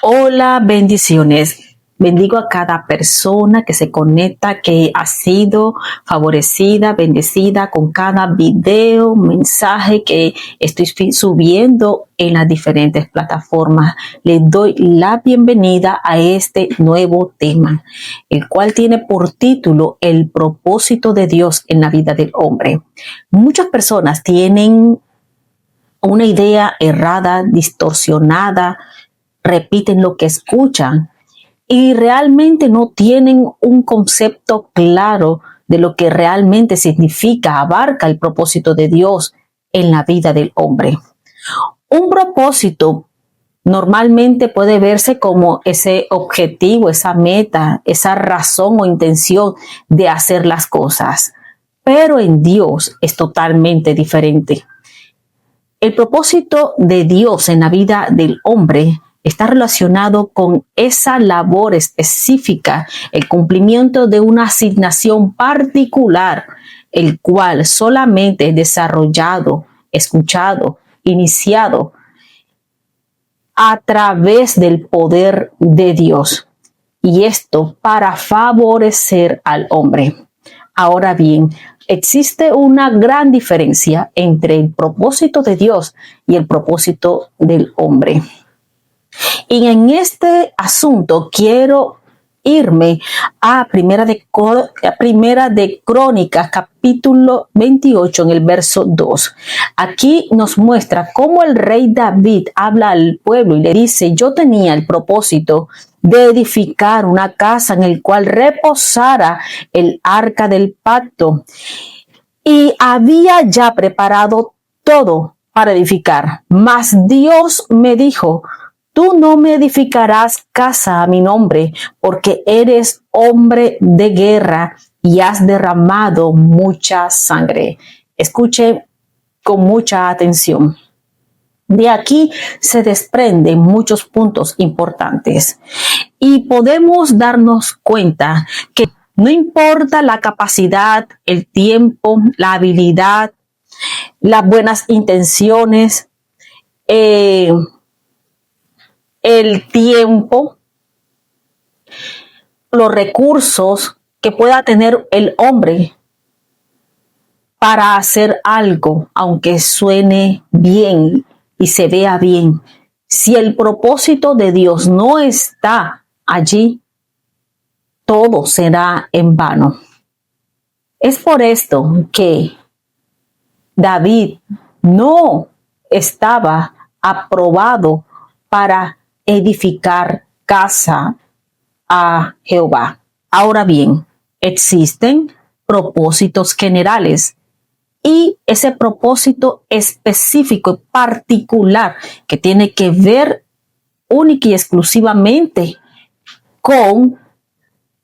Hola, bendiciones. Bendigo a cada persona que se conecta, que ha sido favorecida, bendecida con cada video, mensaje que estoy subiendo en las diferentes plataformas. Les doy la bienvenida a este nuevo tema, el cual tiene por título El propósito de Dios en la vida del hombre. Muchas personas tienen una idea errada, distorsionada, repiten lo que escuchan y realmente no tienen un concepto claro de lo que realmente significa, abarca el propósito de Dios en la vida del hombre. Un propósito normalmente puede verse como ese objetivo, esa meta, esa razón o intención de hacer las cosas, pero en Dios es totalmente diferente. El propósito de Dios en la vida del hombre está relacionado con esa labor específica, el cumplimiento de una asignación particular, el cual solamente es desarrollado, escuchado, iniciado a través del poder de Dios. Y esto para favorecer al hombre. Ahora bien, existe una gran diferencia entre el propósito de Dios y el propósito del hombre. Y en este asunto quiero irme a Primera de Crónicas, capítulo 28, en el verso 2. Aquí nos muestra cómo el rey David habla al pueblo y le dice: yo tenía el propósito de edificar una casa en el cual reposara el arca del pacto, y había ya preparado todo para edificar. Mas Dios me dijo: tú no me edificarás casa a mi nombre, porque eres hombre de guerra y has derramado mucha sangre. Escuche con mucha atención. De aquí se desprenden muchos puntos importantes y podemos darnos cuenta que no importa la capacidad, el tiempo, la habilidad, las buenas intenciones, el tiempo, los recursos que pueda tener el hombre para hacer algo, aunque suene bien y se vea bien. Si el propósito de Dios no está allí, todo será en vano. Es por esto que David no estaba aprobado para edificar casa a Jehová. Ahora bien, existen propósitos generales y ese propósito específico y particular que tiene que ver única y exclusivamente con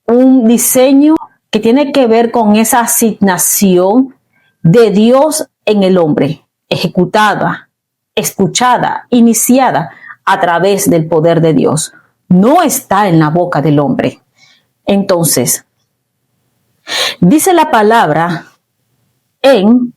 un diseño que tiene que ver con esa asignación de Dios en el hombre, ejecutada, escuchada, iniciada a través del poder de Dios. No está en la boca del hombre. Entonces, dice la palabra en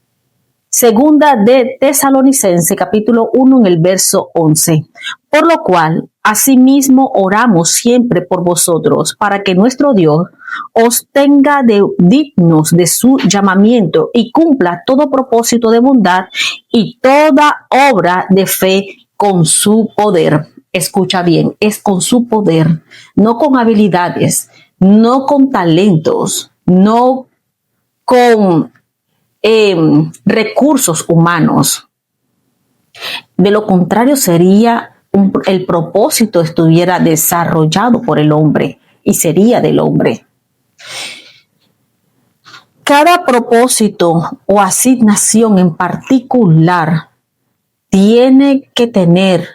Segunda de Tesalonicenses, capítulo 1, en el verso 11. Por lo cual, asimismo, oramos siempre por vosotros, para que nuestro Dios os tenga dignos de su llamamiento y cumpla todo propósito de bondad y toda obra de fe con su poder. Escucha bien, es con su poder, no con habilidades, no con talentos, no con recursos humanos. De lo contrario, el propósito estuviera desarrollado por el hombre y sería del hombre. Cada propósito o asignación en particular tiene que tener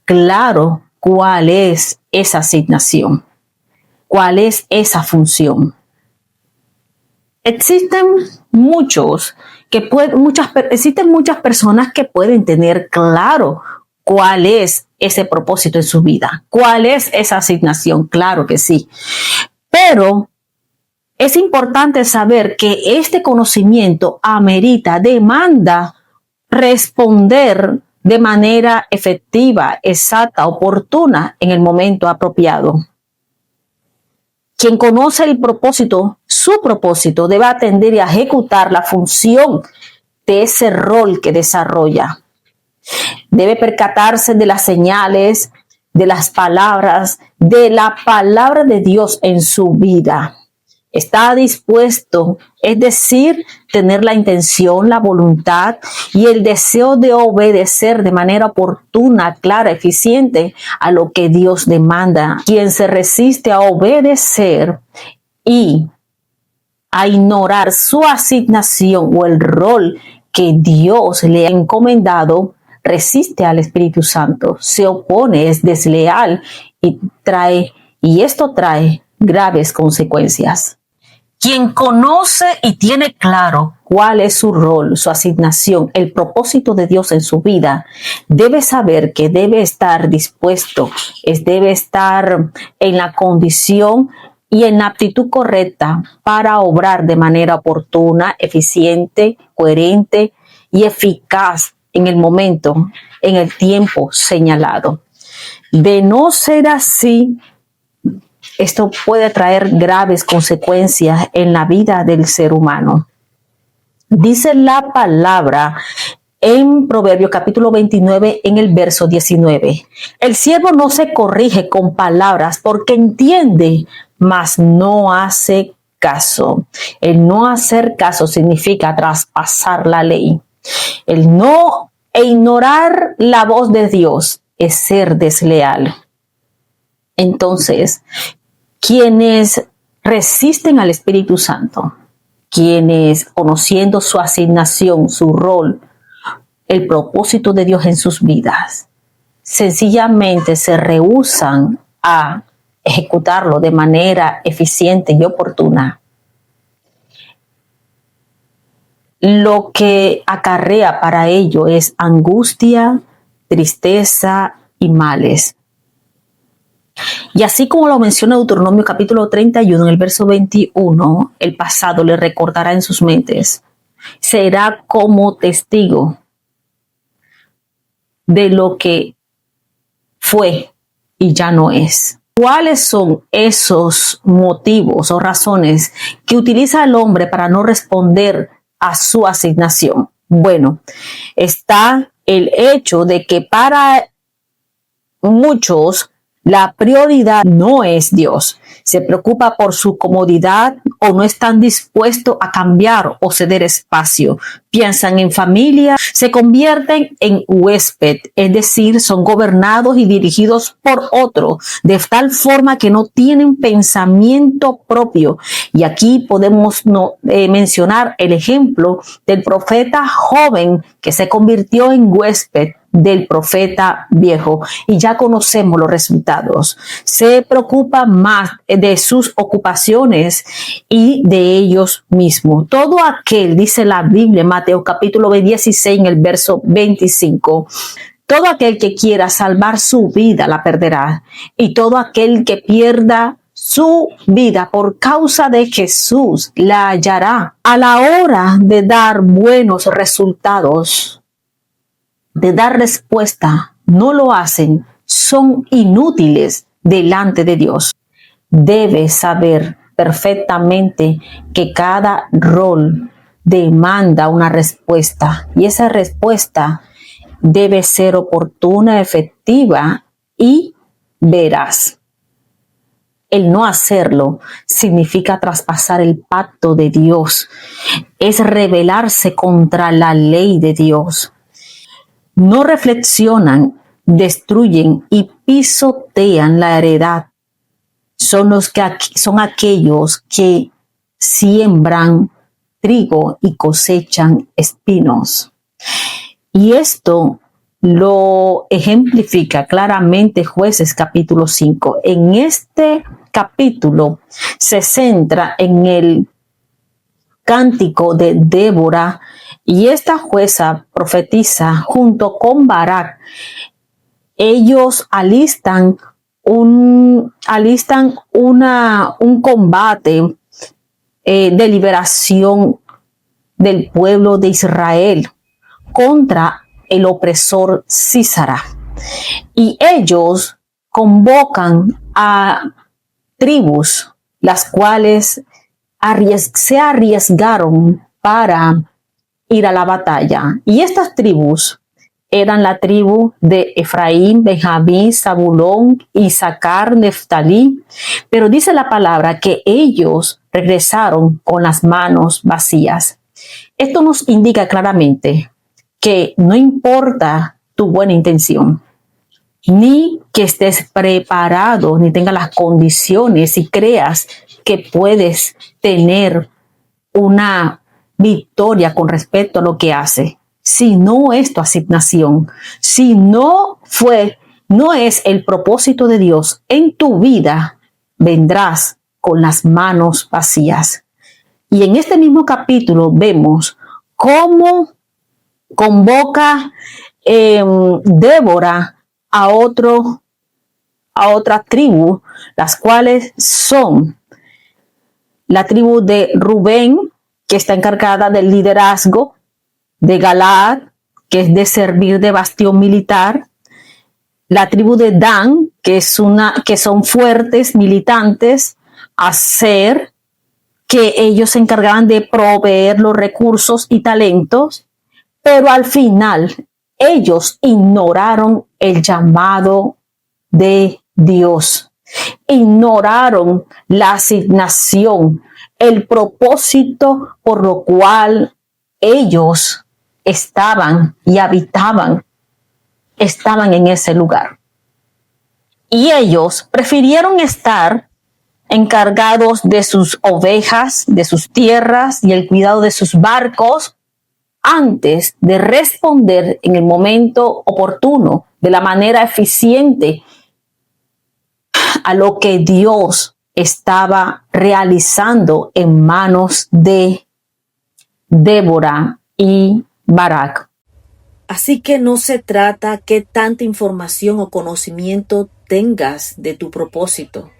claro cuál es esa asignación, cuál es esa función. Existen muchas personas que pueden tener claro cuál es ese propósito en su vida, cuál es esa asignación, claro que sí. Pero es importante saber que este conocimiento demanda responder de manera efectiva, exacta, oportuna en el momento apropiado. Quien conoce el propósito, su propósito, debe atender y ejecutar la función de ese rol que desarrolla. Debe percatarse de las señales, de las palabras, de la palabra de Dios en su vida. Está dispuesto, es decir, tener la intención, la voluntad y el deseo de obedecer de manera oportuna, clara, eficiente a lo que Dios demanda. Quien se resiste a obedecer y a ignorar su asignación o el rol que Dios le ha encomendado, resiste al Espíritu Santo, se opone, es desleal y esto trae graves consecuencias. Quien conoce y tiene claro cuál es su rol, su asignación, el propósito de Dios en su vida, debe saber que debe estar dispuesto, debe estar en la condición y en la aptitud correcta para obrar de manera oportuna, eficiente, coherente y eficaz en el momento, en el tiempo señalado. De no ser así, esto puede traer graves consecuencias en la vida del ser humano. Dice la palabra en Proverbios capítulo 29 en el verso 19. El siervo no se corrige con palabras porque entiende, mas no hace caso. El no hacer caso significa traspasar la ley. El no e ignorar la voz de Dios es ser desleal. Entonces, quienes resisten al Espíritu Santo, quienes conociendo su asignación, su rol, el propósito de Dios en sus vidas, sencillamente se rehúsan a ejecutarlo de manera eficiente y oportuna, lo que acarrea para ello es angustia, tristeza y males. Y así como lo menciona Deuteronomio capítulo 31 en el verso 21, el pasado le recordará en sus mentes. Será como testigo de lo que fue y ya no es. ¿Cuáles son esos motivos o razones que utiliza el hombre para no responder a su asignación? Bueno, está el hecho de que para muchos la prioridad no es Dios. Se preocupa por su comodidad o no están dispuestos a cambiar o ceder espacio. Piensan en familia, se convierten en huésped, es decir, son gobernados y dirigidos por otro, de tal forma que no tienen pensamiento propio. Y aquí podemos mencionar el ejemplo del profeta joven que se convirtió en huésped del profeta viejo y ya conocemos los resultados. Se preocupa más de sus ocupaciones y de ellos mismos. Todo aquel, dice la Biblia, Mateo capítulo 16 en el verso 25, todo aquel que quiera salvar su vida la perderá, y todo aquel que pierda su vida por causa de Jesús la hallará. A la hora de dar buenos resultados, de dar respuesta, no lo hacen, son inútiles delante de Dios. Debes saber perfectamente que cada rol demanda una respuesta y esa respuesta debe ser oportuna, efectiva y veraz. El no hacerlo significa traspasar el pacto de Dios, es rebelarse contra la ley de Dios. No reflexionan, destruyen y pisotean la heredad. Son aquellos que siembran trigo y cosechan espinos. Y esto lo ejemplifica claramente Jueces capítulo 5. En este capítulo se centra en el cántico de Débora, y esta jueza profetiza junto con Barak. Ellos alistan un combate de liberación del pueblo de Israel contra el opresor Sísara. Y ellos convocan a tribus, las cuales se arriesgaron para ir a la batalla. Y estas tribus eran la tribu de Efraín, Benjamín, Zabulón, Isaacar, Neftalí. Pero dice la palabra que ellos regresaron con las manos vacías. Esto nos indica claramente que no importa tu buena intención, ni que estés preparado, ni tengas las condiciones y creas que puedes tener una victoria con respecto a lo que hace. Si no es tu asignación, si no es el propósito de Dios en tu vida, vendrás con las manos vacías. Y en este mismo capítulo vemos cómo convoca Débora a otra tribu, las cuales son la tribu de Rubén, que está encargada del liderazgo, de Galaad, que es de servir de bastión militar, la tribu de Dan, que son fuertes, militantes, Aser, que ellos se encargaban de proveer los recursos y talentos, pero al final ellos ignoraron el llamado de Dios, ignoraron la asignación, el propósito por lo cual ellos estaban en ese lugar. Y ellos prefirieron estar encargados de sus ovejas, de sus tierras y el cuidado de sus barcos, antes de responder en el momento oportuno, de la manera eficiente, a lo que Dios estaba realizando en manos de Débora y Barak. Así que no se trata qué tanta información o conocimiento tengas de tu propósito,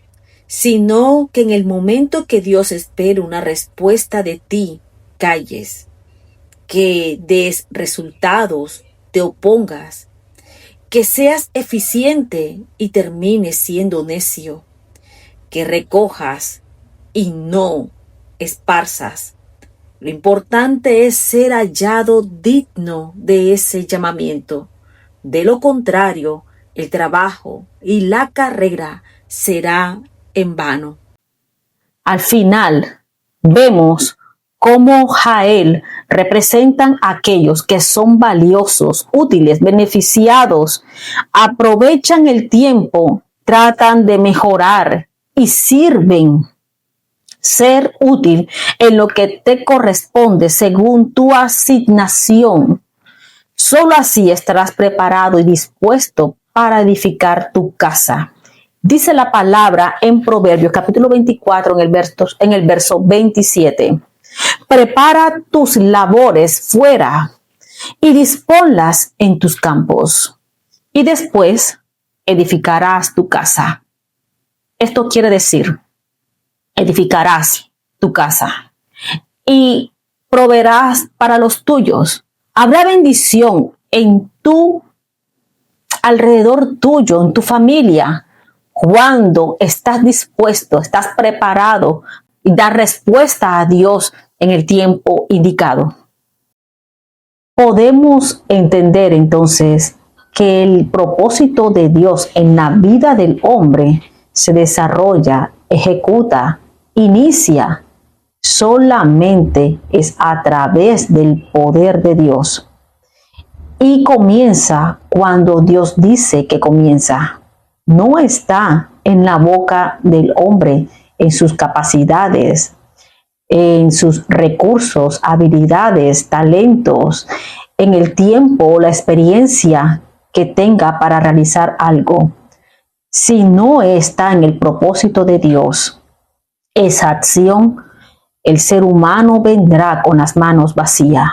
sino que en el momento que Dios espere una respuesta de ti, calles, que des resultados, te opongas, que seas eficiente y termines siendo necio, que recojas y no esparzas. Lo importante es ser hallado digno de ese llamamiento. De lo contrario, el trabajo y la carrera será en vano. Al final, vemos cómo Jael representan a aquellos que son valiosos, útiles, beneficiados, aprovechan el tiempo, tratan de mejorar y sirven. Ser útil en lo que te corresponde según tu asignación. Solo así estarás preparado y dispuesto para edificar tu casa. Dice la palabra en Proverbios capítulo 24 en el verso 27. Prepara tus labores fuera y disponlas en tus campos, y después edificarás tu casa. Esto quiere decir, edificarás tu casa y proveerás para los tuyos. Habrá bendición en tu alrededor tuyo, en tu familia, cuando estás dispuesto, estás preparado y dar respuesta a Dios en el tiempo indicado. Podemos entender entonces que el propósito de Dios en la vida del hombre se desarrolla, ejecuta, inicia, solamente es a través del poder de Dios. Y comienza cuando Dios dice que comienza. No está en la boca del hombre, en sus capacidades, en sus recursos, habilidades, talentos, en el tiempo, la experiencia que tenga para realizar algo. Si no está en el propósito de Dios, esa acción, el ser humano vendrá con las manos vacías,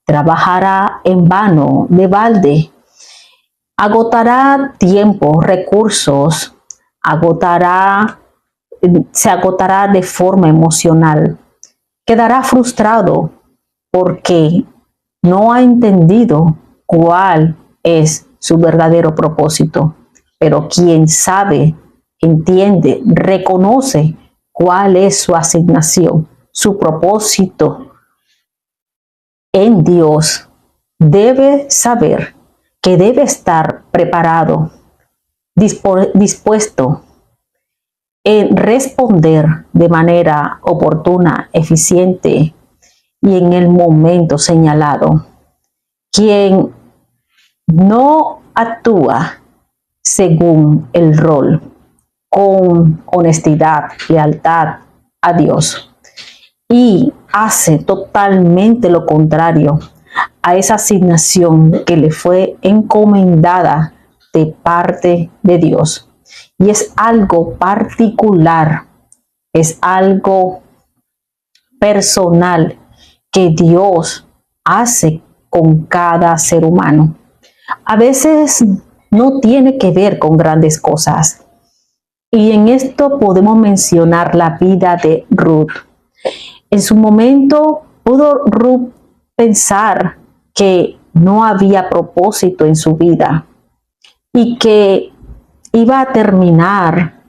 trabajará en vano, de balde, agotará tiempo, recursos, se agotará de forma emocional, quedará frustrado porque no ha entendido cuál es su verdadero propósito. Pero quien sabe, entiende, reconoce cuál es su asignación, su propósito en Dios, debe saber que debe estar preparado, dispuesto en responder de manera oportuna, eficiente y en el momento señalado. Quien no actúa según el rol, con honestidad, lealtad a Dios, y hace totalmente lo contrario a esa asignación que le fue encomendada de parte de Dios. Y es algo particular, es algo personal que Dios hace con cada ser humano. A veces no tiene que ver con grandes cosas. Y en esto podemos mencionar la vida de Ruth. En su momento pudo Ruth pensar que no había propósito en su vida y que iba a terminar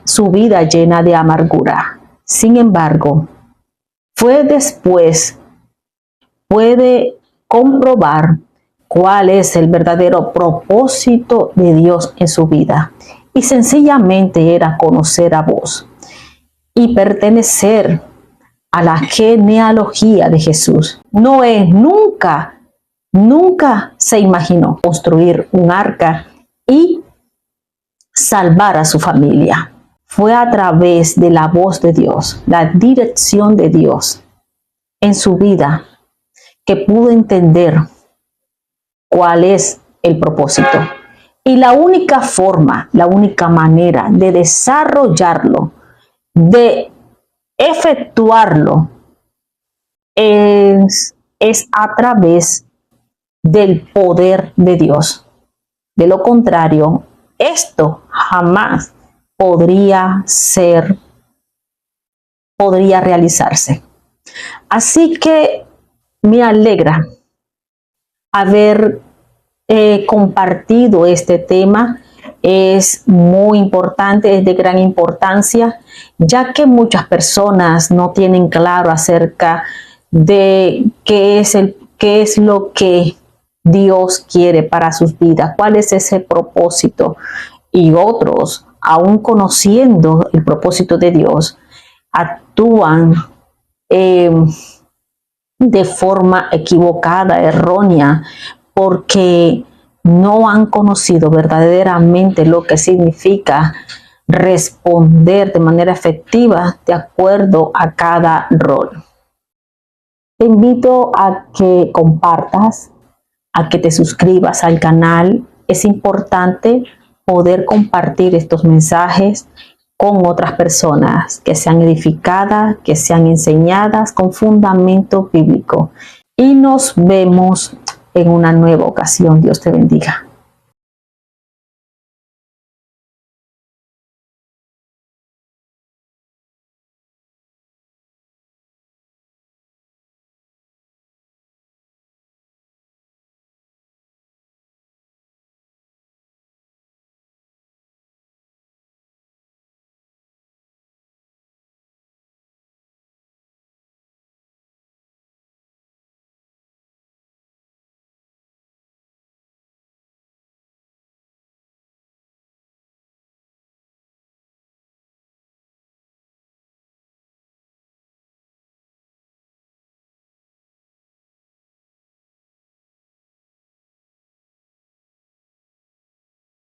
su vida llena de amargura. Sin embargo, fue después, puede comprobar cuál es el verdadero propósito de Dios en su vida. Y sencillamente era conocer a vos y pertenecer a la genealogía de Jesús. Noé nunca se imaginó construir un arca y salvar a su familia. Fue a través de la voz de Dios, la dirección de Dios en su vida, que pudo entender cuál es el propósito. Y la única forma, la única manera de desarrollarlo, de efectuarlo, es a través del poder de Dios. De lo contrario, esto jamás podría realizarse. Así que me alegra haber compartido este tema. Es muy importante, es de gran importancia, ya que muchas personas no tienen claro acerca de qué es lo que Dios quiere para sus vidas, cuál es ese propósito. Y otros, aún conociendo el propósito de Dios, actúan de forma equivocada, errónea, porque no han conocido verdaderamente lo que significa responder de manera efectiva de acuerdo a cada rol. Te invito a que compartas, a que te suscribas al canal. Es importante poder compartir estos mensajes con otras personas que sean edificadas, que sean enseñadas con fundamento bíblico. Y nos vemos en una nueva ocasión. Dios te bendiga.